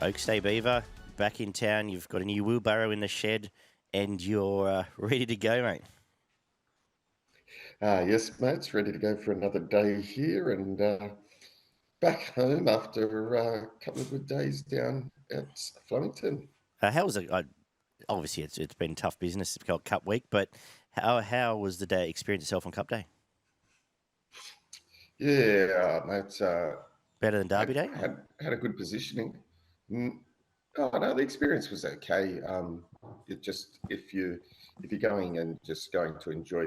Oaks Day Beaver, back in town. You've got a new wheelbarrow in the shed and you're ready to go, mate. Yes, mate, it's ready to go for another day here and back home after a couple of good days down at Flemington. How was it? Obviously, it's been tough business. It's called Cup Week, but how was the day? Experience itself on Cup Day? Yeah, mate, Better than Derby had, Day? had a good positioning. Mm, Oh no, the experience was okay. It just if you're going and just going to enjoy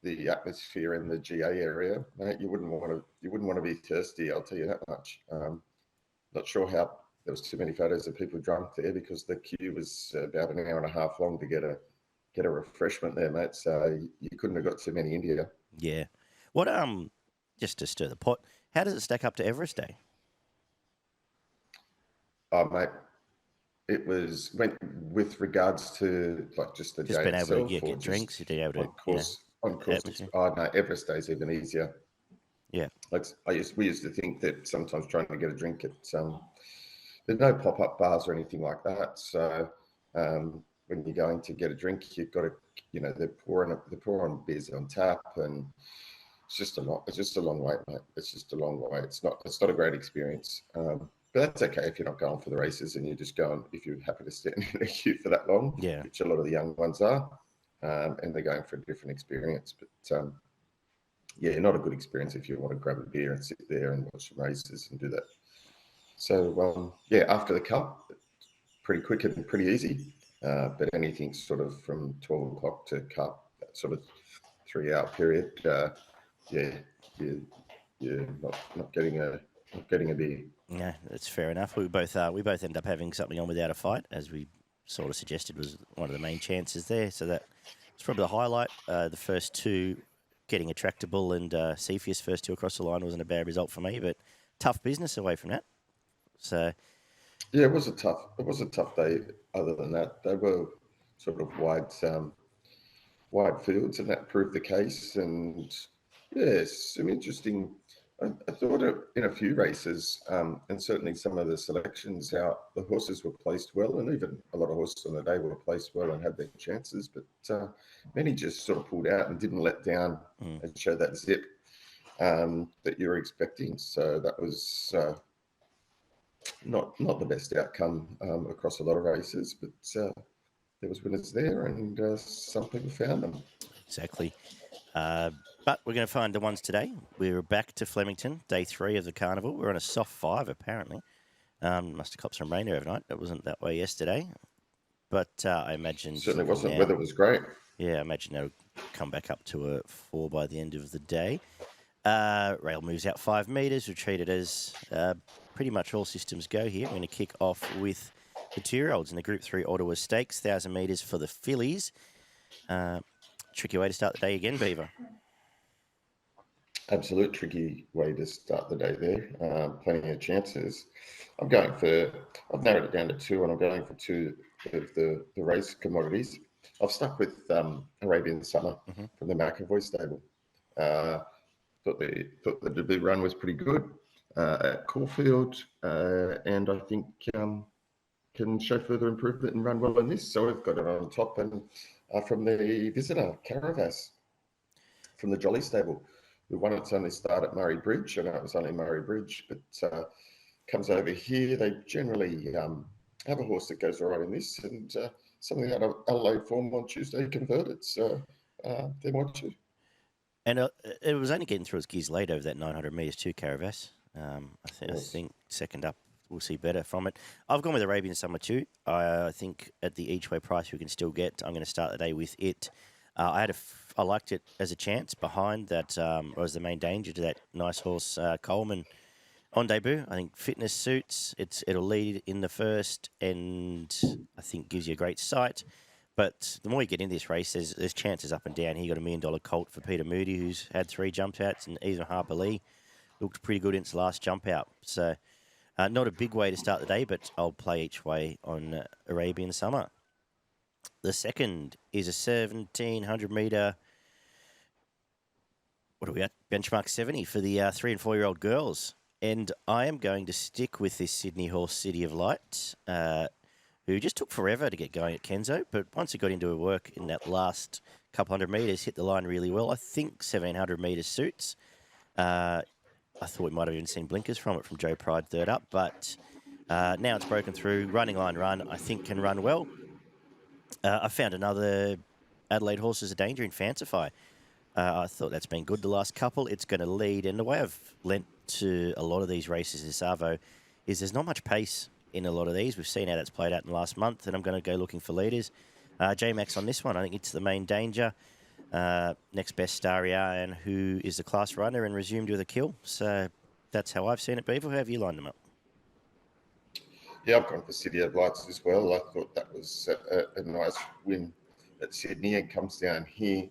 the atmosphere in the GA area, mate, you wouldn't want to be thirsty. I'll tell you that much. Not sure how there was too many photos of people drunk there because the queue was about an hour and a half long to get a refreshment there, mate. So you couldn't have got too many India. Yeah. What just to stir the pot, how does it stack up to Everest Day? Oh, mate, it went with regards to like just the Just day being able to itself, or get drinks, just being able to on course. atmosphere. Oh no, Everest Day's even easier. Yeah. Like we used to think that sometimes trying to get a drink at there's no pop-up bars or anything like that. So when you're going to get a drink, you've got to, they're pouring beers on tap, and it's just a long wait, mate. It's just a long wait. It's not a great experience. But that's okay if you're not going for the races and you're just going, if you're happy to stand in a queue for that long, Yeah. which a lot of the young ones are, and they're going for a different experience. But yeah, not a good experience if you want to grab a beer and sit there and watch some races and do that. So yeah, after the cup, pretty quick and pretty easy. But anything sort of from 12 o'clock to cup, that sort of 3 hour period, yeah, you're not getting a beer. Yeah, that's fair enough. We both ended up having something on without a fight, as we sort of suggested was one of the main chances there. So that's probably the highlight. The first two, getting a tractable and Cepheus first two across the line wasn't a bad result for me, but tough business away from that. So Yeah, it was a tough day. Other than that, they were sort of wide fields, and that proved the case. And yes, some interesting. I thought in a few races, and certainly some of the selections out, the horses were placed well, and even a lot of horses on the day were placed well and had their chances. But many just sort of pulled out and didn't let down and show that zip that you were expecting. So that was not the best outcome across a lot of races, but there was winners there, and some people found them. exactly. But we're going to find the ones today. We're back to Flemington, day 3 of the carnival. We're on a soft 5, apparently. Must have copped some rain there overnight. It wasn't that way yesterday. But I imagine... Certainly wasn't. Now, Weather was great. yeah, I imagine they'll come back up to a 4 by the end of the day. Rail moves out 5 metres. We're treated as pretty much all systems go here. We're going to kick off with the 2-year-olds in the Group 3 Ottawa Stakes. 1,000 metres for the fillies. Tricky way to start the day again, Beaver. Absolute tricky way to start the day there. Plenty of chances. I've narrowed it down to 2, and I'm going for 2 of the race commodities. I've stuck with Arabian Summer from the McAvoy stable. Thought the debut run was pretty good at Caulfield, and I think can show further improvement and run well in this. So we've got it on top, and from the visitor, Caravas, from the Jolly stable, who won its only start at Murray Bridge. I know it was only Murray Bridge, but comes over here. They generally have a horse that goes all right in this, and something out of Adelaide form on Tuesday converted. So they're my 2. And it was only getting through its gears late over that 900 metres too, Caravas. I think second up we'll see better from it. I've gone with Arabian Summer too. I think at the each way price we can still get, I'm going to start the day with it. I liked it as a chance behind that was the main danger to that nice horse Coleman on debut. I think fitness suits. It'll lead in the first, and I think gives you a great sight. But the more you get in this race, there's chances up and down. He got $1 million colt for Peter Moody, who's had 3 jump outs, and even Harper Lee looked pretty good in its last jump out. So not a big way to start the day, but I'll play each way on Arabian Summer. The second is a 1,700 metre, what are we at? Benchmark 70 for the 3 and 4-year-old girls. And I am going to stick with this Sydney horse, City of Light, who just took forever to get going at Kenzo, but once he got into her work in that last couple hundred metres, hit the line really well. I think 1,700 metres suits. I thought we might have even seen blinkers from it from Joe Pride third up, but now it's broken through. Running line run, I think can run well. I found another Adelaide horse as a danger in Fancify. I thought that's been good the last couple. It's going to lead, and the way I've lent to a lot of these races in Savo is there's not much pace in a lot of these. We've seen how that's played out in the last month, and I'm going to go looking for leaders. J-Max on this one, I think it's the main danger. Next best, Starry Iron, who is the class runner and resumed with a kill. So that's how I've seen it, Beaver. How have you lined them up? Yeah, I've gone for City of Lights as well. I thought that was a nice win at Sydney. It comes down here.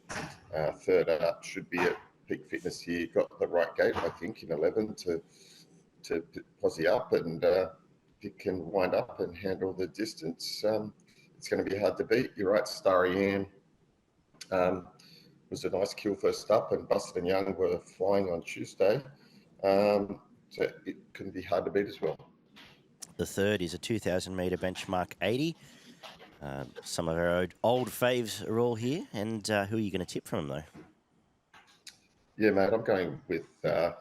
Third up should be at peak fitness here. Got the right gate, I think, in 11 to posse up, and it can wind up and handle the distance. It's going to be hard to beat. You're right, Starry Ann was a nice kill first up, and Busted and Young were flying on Tuesday. So it can be hard to beat as well. The third is a 2,000 metre benchmark 80. Some of our old faves are all here, and who are you going to tip from them, though? Yeah, mate, I'm going with the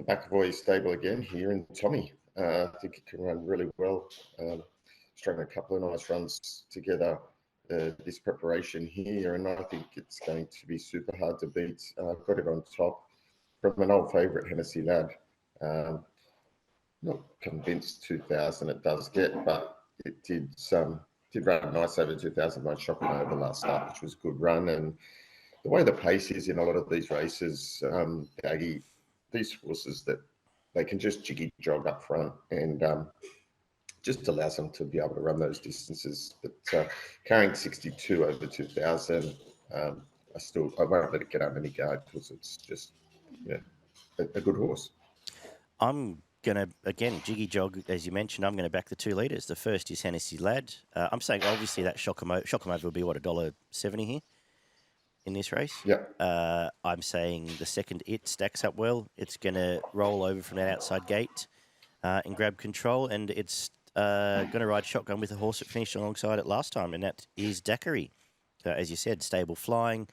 McAvoy stable again here, and Tommy. I think he can run really well. Strung a couple of nice runs together this preparation here, and I think it's going to be super hard to beat. I've got it on top from an old favourite, Hennessy Lad. Not convinced 2,000 it does get, but it did run nice over 2,000 by shocking over last start, which was a good run. And the way the pace is in a lot of these races, Daggy, these horses that they can just jiggy jog up front and just allows them to be able to run those distances. But carrying 62 over 2,000, I won't let it get under any guard because it's just a good horse. I'm going to, again, jiggy jog, as you mentioned, I'm going to back the 2 leaders. The first is Hennessy Lad. I'm saying, obviously, that shock 'em over will be, what, $1.70 here in this race? Yeah. I'm saying the second it stacks up well. It's going to roll over from that outside gate and grab control, and it's going to ride shotgun with a horse that finished alongside it last time, and that is Daiquiri. As you said, stable flying.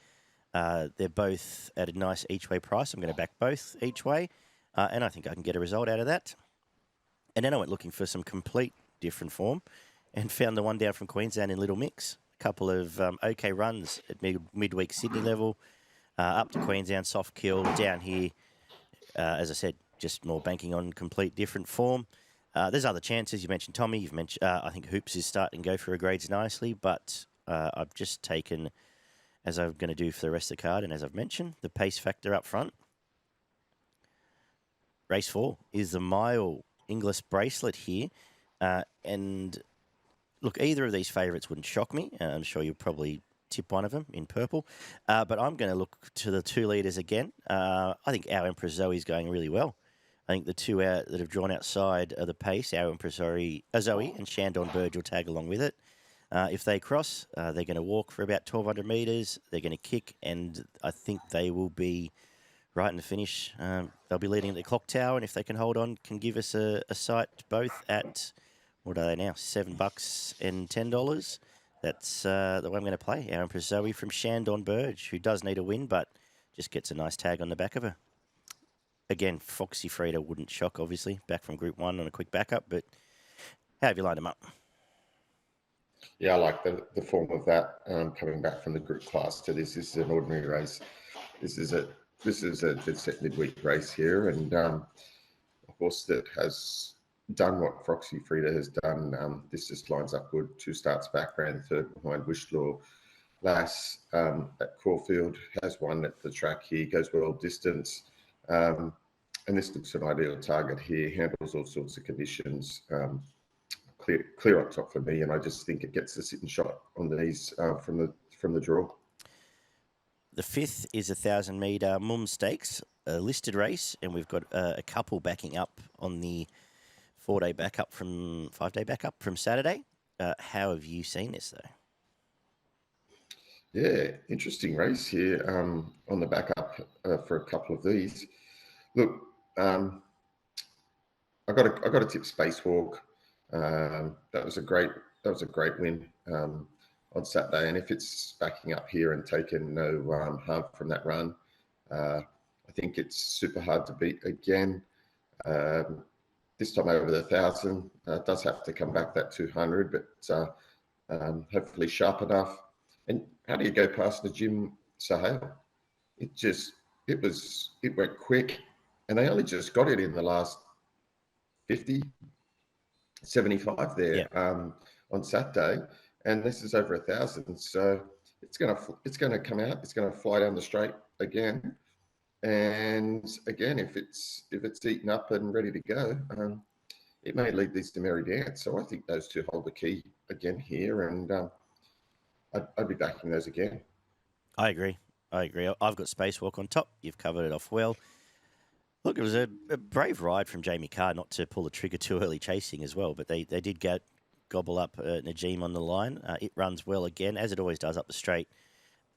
They're both at a nice each-way price. I'm going to back both each way. And I think I can get a result out of that. And then I went looking for some complete different form and found the one down from Queensland in Little Mix. A couple of okay runs at midweek Sydney level, up to Queensland, soft kill, down here. As I said, just more banking on complete different form. There's other chances. You mentioned Tommy. You've mentioned, I think Hoops is starting to go for a grades nicely, but I've just taken, as I'm going to do for the rest of the card, and as I've mentioned, the pace factor up front. Race 4 is the mile Inglis Bracelet here. And look, either of these favourites wouldn't shock me. I'm sure you'll probably tip one of them in purple. But I'm going to look to the 2 leaders again. I think Our Empress Zoe is going really well. I think the 2 that have drawn outside of the pace, Our Empress Zoe and Shandon Burge will tag along with it. If they cross, they're going to walk for about 1,200 metres. They're going to kick, and I think they will be right in the finish. They'll be leading at the clock tower, and if they can hold on, can give us a sight both at, what are they now, $7 and $10. That's the way I'm going to play. Our Empress Zoe from Shandon Burge, who does need a win, but just gets a nice tag on the back of her. Again, Foxy Frida wouldn't shock, obviously, back from Group 1 on a quick backup, but how have you lined them up? Yeah, I like the form of that coming back from the group class to this. This is an ordinary race. This is a midweek race here, and a horse that has done what Foxy Frida has done. This just lines up good. 2 starts back, ran third behind Wishlaw. Lass at Caulfield has won at the track here, goes well distance. And this looks an ideal target here, handles all sorts of conditions. Clear up top for me, and I just think it gets a sitting shot on these from the draw. The 5th is 1,000 metre Mumm Stakes, a listed race, and we've got a couple backing up on the 5-day backup from Saturday. How have you seen this, though? Yeah, interesting race here on the backup for a couple of these. Look, I got to tip Spacewalk. That was a great win on Saturday. And if it's backing up here and taking no harm from that run, I think it's super hard to beat again. This time over the 1,000, does have to come back that 200, but hopefully sharp enough. And how do you go past the Jim Sahale? It went quick, and they only just got it in the last 50, 75 there on Saturday, and this is over 1,000. So it's gonna come out. It's gonna fly down the straight again, and again, if it's eaten up and ready to go, it may lead these to Merry Dance. So I think those two hold the key again here, and I'd be backing those again. I agree. I've got Spacewalk on top. You've covered it off well. Look, it was a brave ride from Jamie Carr not to pull the trigger too early chasing as well, but they did gobble up Najim on the line. It runs well again, as it always does up the straight.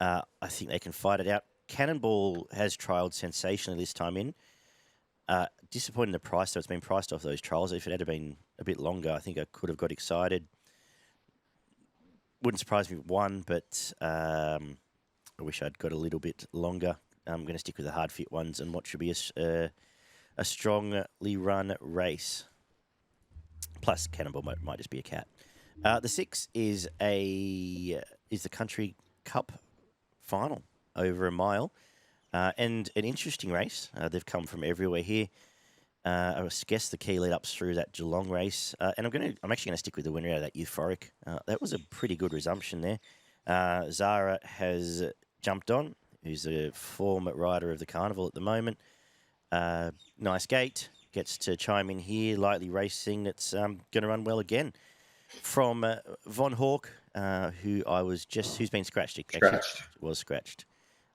I think they can fight it out. Cannonball has trialled sensationally this time in. Disappointing the price, so it's been priced off those trials. If it had been a bit longer, I think I could have got excited. Wouldn't surprise me if it won, but I wish I'd got a little bit longer. I'm going to stick with the hard fit ones and what should be a strongly run race. Plus, Cannonball might just be a cat. The 6 is the Country Cup final over a mile, and an interesting race. They've come from everywhere here. I guess the key lead ups through that Geelong race, and I'm actually going to stick with the winner out of that Euphoric. That was a pretty good resumption there. Zara has jumped on, who's a former rider of the Carnival at the moment. Nice gate, gets to chime in here, lightly racing. It's going to run well again. From Von Hawk, who's been scratched. Was scratched,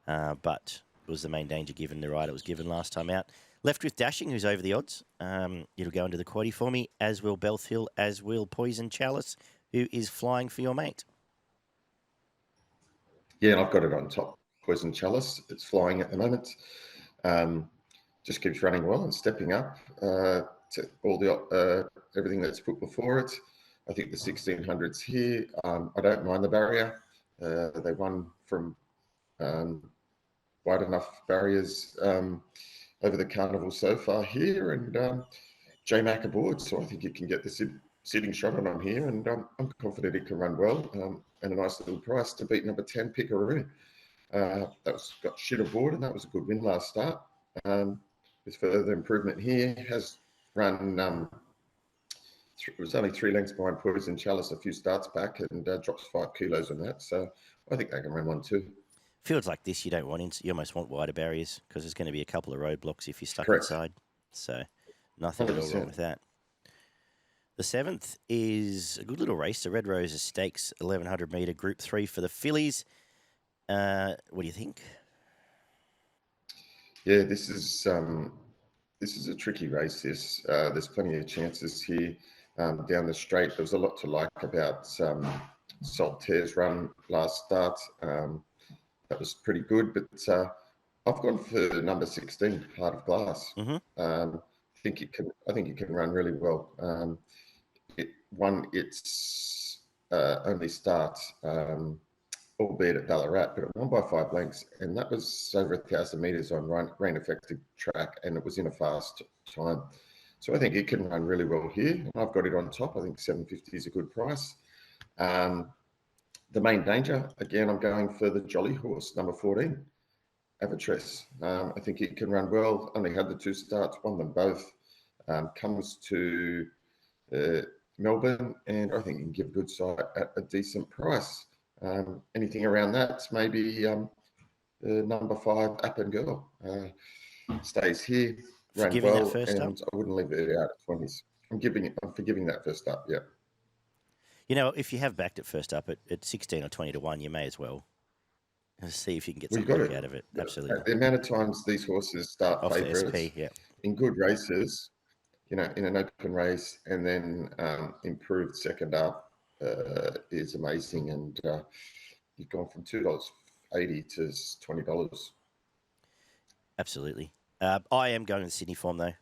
but was the main danger given the ride it was given last time out. Left with Dashing, who's over the odds. It'll go into the quaddie for me, as will Belthill, as will Poison Chalice, who is flying for your mate. Yeah, and I've got it on top. Poison Chalice, it's flying at the moment. Just keeps running well and stepping up to all the everything that's put before it. I think the 1600s here. I don't mind the barrier. They won from wide enough barriers over the Carnival so far here, and J-Mac aboard, so I think you can get the sitting shot on him here, and I'm confident it can run well, and a nice little price to beat number 10, Pickaroo. That's got shit aboard, and that was a good win last start. With further improvement here, has run, it was only 3 lengths behind Poison Chalice a few starts back, and drops 5 kilos on that, so I think they can run one too. Fields like this, you don't want you almost want wider barriers because there's going to be a couple of roadblocks if you're stuck Correct. inside. So nothing 100%. At all wrong with that. The 7th is a good little race, the Red Roses Stakes, 1,100 metre Group 3 for the fillies. What do you think? Yeah, this is a tricky race. There's plenty of chances here down the straight. There was a lot to like about Saltaire's run last start. That was pretty good, but I've gone for number 16, Heart of Glass. Mm-hmm. I think it can run really well. Its only start, albeit at Ballarat, but it won by 5 lengths, and that was over 1,000 metres on rain affected track, and it was in a fast time. So I think it can run really well here, and I've got it on top. I think 750 is a good price. The main danger, again, I'm going for the Jolly Horse, number 14, Avatress. I think it can run well. Only had the 2 starts, won them both. Comes to Melbourne, and I think you can give a good side at a decent price. Anything around that, maybe number 5, App and Girl. Stays here, ran well, and I wouldn't leave it out at 20s. I'm forgiving that first up, yeah. You know, if you have backed it first up at 16 or 20 to 1, you may as well see if you can get something out of it. Absolutely. The amount of times these horses start off favourites in good races, in an open race, and then improved second up is amazing. And you've gone from $2.80 to $20. Absolutely. I am going with Sydney form, though.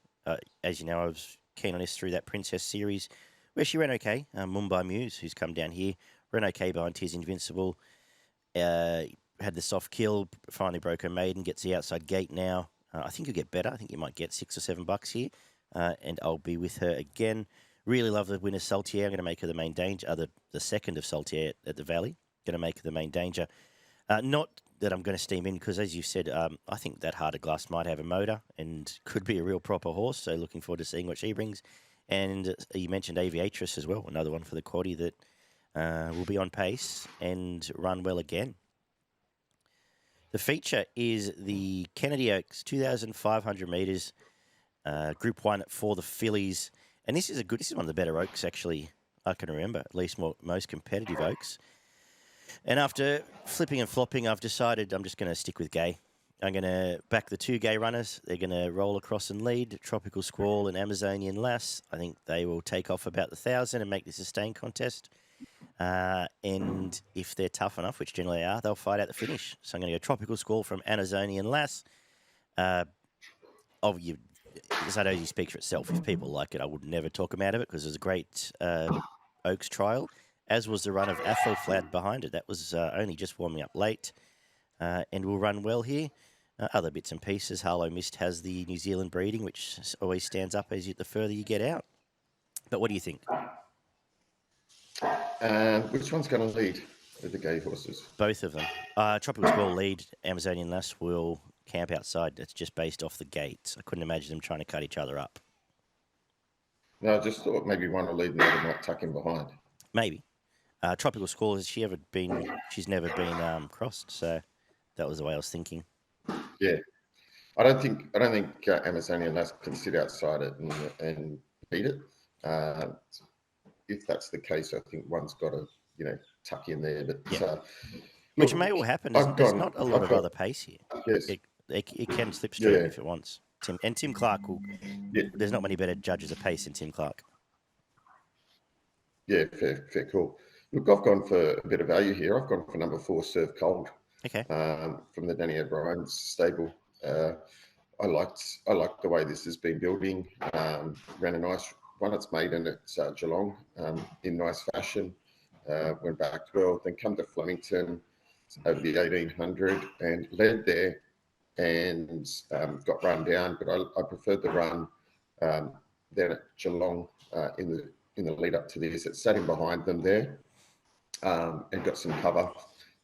As you know, I was keen on this through that Princess Series, where she ran okay. Mumm by Muse, who's come down here, ran okay behind Tis Invincible. Had the soft kill, finally broke her maiden, gets the outside gate now. I think you'll get better. I think you might get $6 or $7 here, and I'll be with her again. Really love the winner, Saltier. I'm going to make her the main danger, the second of Saltier at the Valley. Going to make her the main danger. Not that I'm going to steam in, because as you said, I think that Heart of Glass might have a motor and could be a real proper horse, so looking forward to seeing what she brings. And you mentioned Aviatrix as well, another one for the quaddie that will be on pace and run well again. The feature is the Kennedy Oaks, 2,500 metres, Group 1 for the fillies. And this is one of the better Oaks, actually, I can remember, at least most competitive Oaks. And after flipping and flopping, I've decided I'm just going to stick with Gay. I'm going to back the 2 Gay runners. They're going to roll across and lead, Tropical Squall and Amazonian Lass. I think they will take off about the 1,000 and make this a staying contest. And if they're tough enough, which generally they are, they'll fight out the finish. So I'm going to go Tropical Squall from Amazonian Lass. Zardozi speaks for itself. If people like it, I would never talk them out of it, because there's a great Oaks trial, as was the run of Athelflaed behind it. That was only just warming up late, and will run well here. Other bits and pieces. Harlow Mist has the New Zealand breeding, which always stands up the further you get out. But what do you think? Which one's going to lead with the Gay horses? Both of them. Tropical Squall lead. Amazonian Lass will camp outside. That's just based off the gates. I couldn't imagine them trying to cut each other up. No, I just thought maybe one will lead and the other might tuck in behind. Maybe. Tropical Squall, she's never been crossed, so that was the way I was thinking. Yeah. I don't think Amazonian Lass can sit outside it and beat it. If that's the case, I think one's got to, tuck in there. But yeah. Which may all happen. There's not a lot of other pace here. Yes. It can slipstream if it wants. Tim Clark will. Yeah. There's not many better judges of pace than Tim Clark. Yeah, fair call. Look, I've gone for a bit of value here. I've gone for number 4, Serve Cold. Okay. From the Danny O'Brien's stable. I liked the way this has been building. Ran a nice run. It's maiden at Geelong in nice fashion. Went back well. Then come to Flemington over the 1,800 and led there and got run down. But I preferred the run then at Geelong in the lead up to this. It sat in behind them there and got some cover.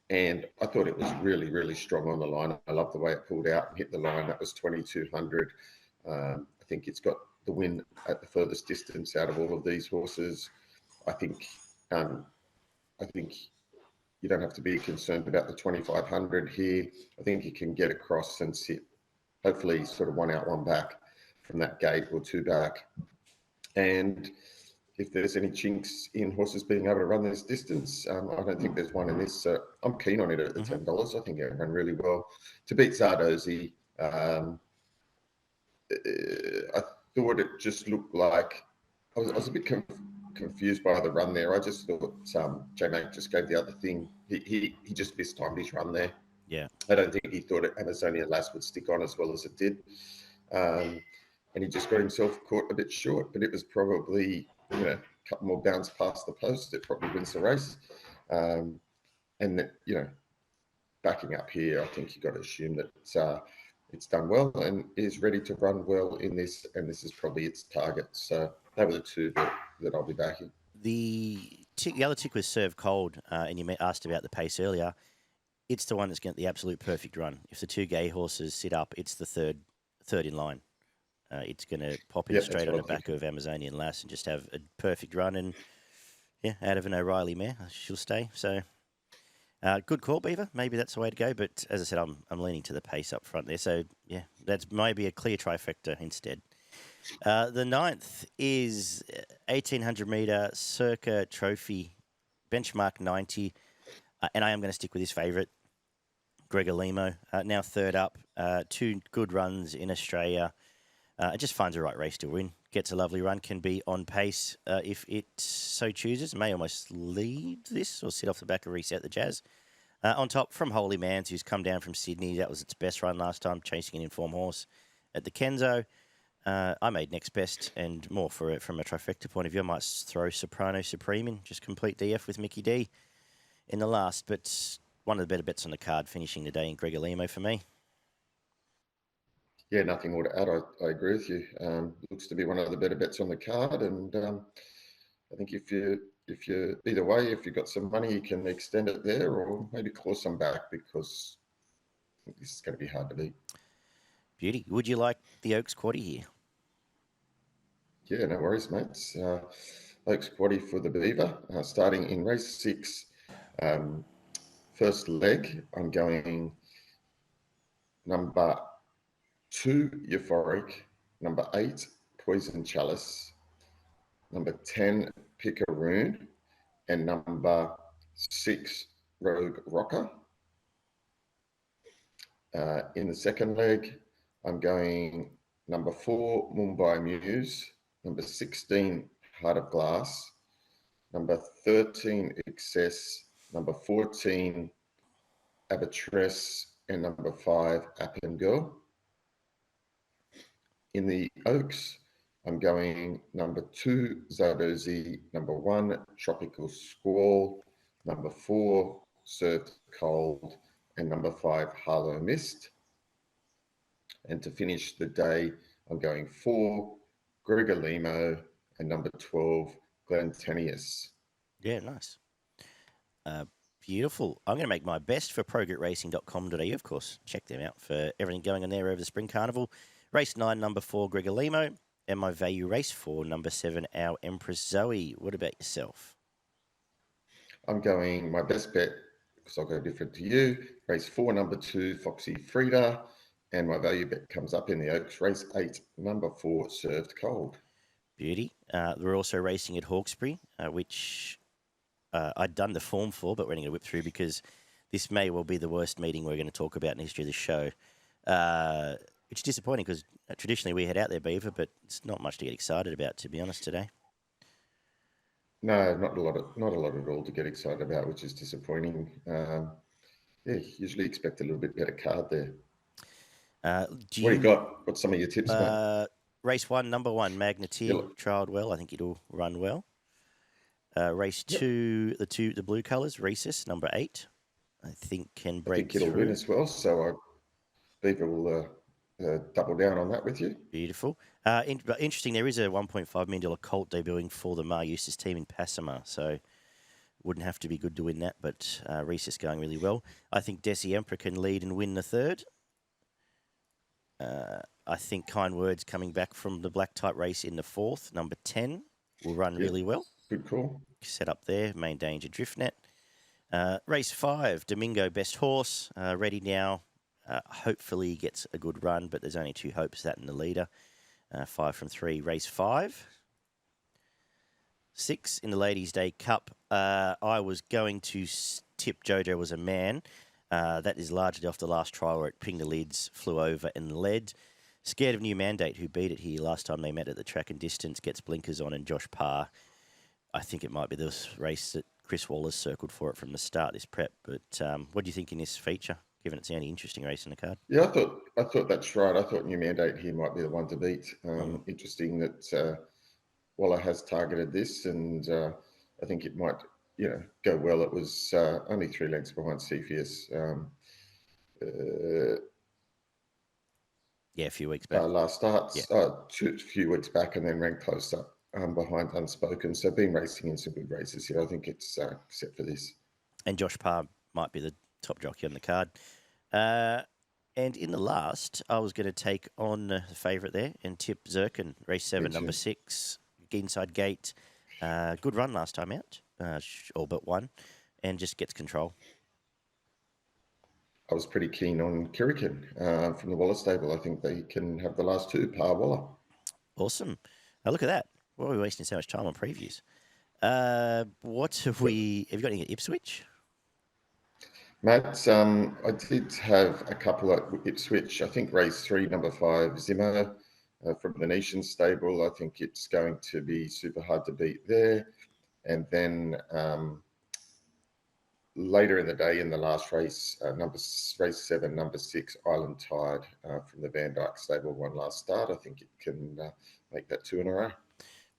And I thought it was really, really strong on the line. I love the way it pulled out and hit the line. That was 2,200. I think it's got the win at the furthest distance out of all of these horses. I think you don't have to be concerned about the 2,500 here. I think you can get across and sit, hopefully, sort of 1 out, 1 back from that gate or 2 back. And if there's any chinks in horses being able to run this distance, I don't think there's one in this. So I'm keen on it at the $10. I think it ran really well. To beat Zardozi, I thought it just looked like I was a bit confused by the run there. I just thought J-Mac just gave the other thing. He just mistimed his run there. Yeah. I don't think he thought Amazonian Lass would stick on as well as it did. And he just got himself caught a bit short, but it was probably, a couple more bounds past the post. It probably wins the race. And, backing up here, I think you've got to assume that it's done well and is ready to run well in this, and this is probably its target. So they were the 2 that I'll be backing. The other tick was Serve Cold, and you asked about the pace earlier. It's the one that's getting the absolute perfect run. If the 2 Gay horses sit up, it's the third in line. It's going to pop in straight on the back of Amazonian Lass and just have a perfect run. And, out of an O'Reilly mare, she'll stay. So, good call, Beaver. Maybe that's the way to go. But as I said, I'm leaning to the pace up front there. So, that's maybe a clear trifecta instead. The 9th is 1,800 metre Circa Trophy, benchmark 90. And I am going to stick with his favourite, Gregolimo. Now third up. 2 good runs in Australia. It just finds the right race to win. Gets a lovely run. Can be on pace if it so chooses. May almost lead this or sit off the back and reset the Jazz. On top from Holy Mans, who's come down from Sydney. That was its best run last time, chasing an informed horse at the Kenzo. I made next best and more for it from a trifecta point of view. I might throw Soprano Supreme in, just complete DF with Mickey D in the last. But one of the better bets on the card finishing today in Gregolimo for me. Yeah, nothing more to add. I agree with you. Looks to be one of the better bets on the card, and I think if you either way, if you've got some money, you can extend it there, or maybe claw some back because I think this is going to be hard to beat. Beauty. Would you like the Oaks Quaddy here? Yeah, no worries, mates. Oaks Quaddy for the Beaver, starting in race 6. First leg, I'm going number 2, Euphoric, number 8, Poison Chalice, number 10, Picaroon, and number 6, Rogue Rocker. In the second leg, I'm going number 4, Mumbai Muse, number 16, Heart of Glass, number 13, Excess, number 14, Abatress, and number 5, Appen Girl. In the Oaks, I'm going number 2, Zardozi, number 1, Tropical Squall, number 4, Served Cold, and number 5, Harlow Mist. And to finish the day, I'm going 4, Gregolimo, and number 12, Glentanius. Yeah, nice. Beautiful. I'm going to make my best for progretracing.com.au, of course. Check them out for everything going on there over the Spring Carnival. Race 9, number 4, Gregolimo. And my value race 4, number 7, Our Empress Zoe. What about yourself? I'm going my best bet, because I'll go different to you. Race 4, number 2, Foxy Frida. And my value bet comes up in the Oaks. Race 8, number 4, Served Cold. Beauty. We're also racing at Hawkesbury, which I'd done the form for, but we're going to whip through because this may well be the worst meeting we're going to talk about in the history of the show. It's disappointing because traditionally we head out there, Beaver, but it's not much to get excited about, to be honest, today. No, not a lot at all to get excited about, which is disappointing. Yeah, usually expect a little bit better card there. What do you got? What's some of your tips, mate? Race 1, number 1, Magneteer, trialled well. I think it'll run well. Race 2, the blue colours, Rhesus, number 8, I think can break through. I think it'll win as well, so Beaver will double down on that with you. Beautiful. Interesting, there is a $1.5 million colt debuting for the Mar Eustace team in Passamar, so wouldn't have to be good to win that, but Rhesus going really well. I think Desi Emperor can lead and win the third. I think Kind Words coming back from the black type race in the 4th, number 10, will run really well. Good call. Set up there, main danger Driftnet. Race 5, Domingo Best Horse, ready now. Hopefully gets a good run, but there's only 2 hopes, that and the leader. 5 from 3. Race 5. 6 in the Ladies' Day Cup. I was going to tip Jojo Was a Man. That is largely off the last trial where it pinged the lids, flew over and led. Scared of New Mandate, who beat it here last time they met at the track and distance, gets blinkers on, and Josh Parr. I think it might be this race that Chris Waller's circled for it from the start, this prep. But what do you think in this feature, given it's the only interesting race in the card? Yeah, I thought that's right. I thought New Mandate here might be the one to beat. Interesting that Waller has targeted this, and I think it might, go well. It was only 3 lengths behind Cepheus. A few weeks back. Last starts, a few weeks back, and then ran close up behind Unspoken. So been racing in some good races here. I think it's set for this. And Josh Parr might be the top jockey on the card. And in the last, I was going to take on the favourite there and tip Zirkin, race 7, number 6, inside gate. Good run last time out, all but one, and just gets control. I was pretty keen on Kirikin from the Waller stable. I think they can have the last 2, Parr Waller. Awesome. Look at that. Why are we wasting so much time on previews? What have we... Have you got any at Ipswich? Matt, I did have a couple at Ipswich. I think race 3, number 5, Zimmer from the Nation stable. I think it's going to be super hard to beat there. And then later in the day in the last race, race 7, number 6, Island Tide from the Van Dyke stable, won last start. I think it can make that 2 in a row.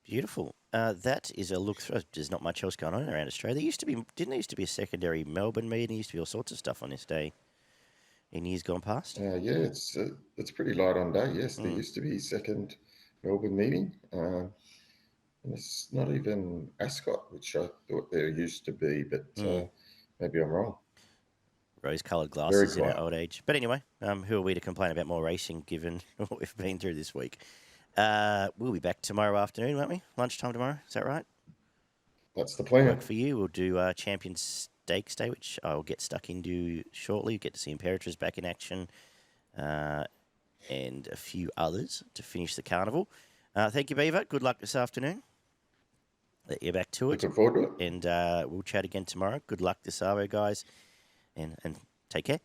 Beautiful. That is a look through. There's not much else going on around Australia. There used to be, didn't there used to be a secondary Melbourne meeting? There used to be all sorts of stuff on this day in years gone past. Yeah, it's pretty light on day. Yes, there used to be second Melbourne meeting. And it's not even Ascot, which I thought there used to be, but maybe I'm wrong. Rose-coloured glasses in our old age. But anyway, who are we to complain about more racing given what we've been through this week? We'll be back tomorrow afternoon, won't we? Lunchtime tomorrow, is that right? That's the plan. Work for you. We'll do Champions Stakes Day, which I'll get stuck into shortly. Get to see Imperatrice back in action and a few others to finish the carnival. Thank you, Beaver. Good luck this afternoon. You're back to it. Looking forward to it. And we'll chat again tomorrow. Good luck this Arvo, guys. And take care.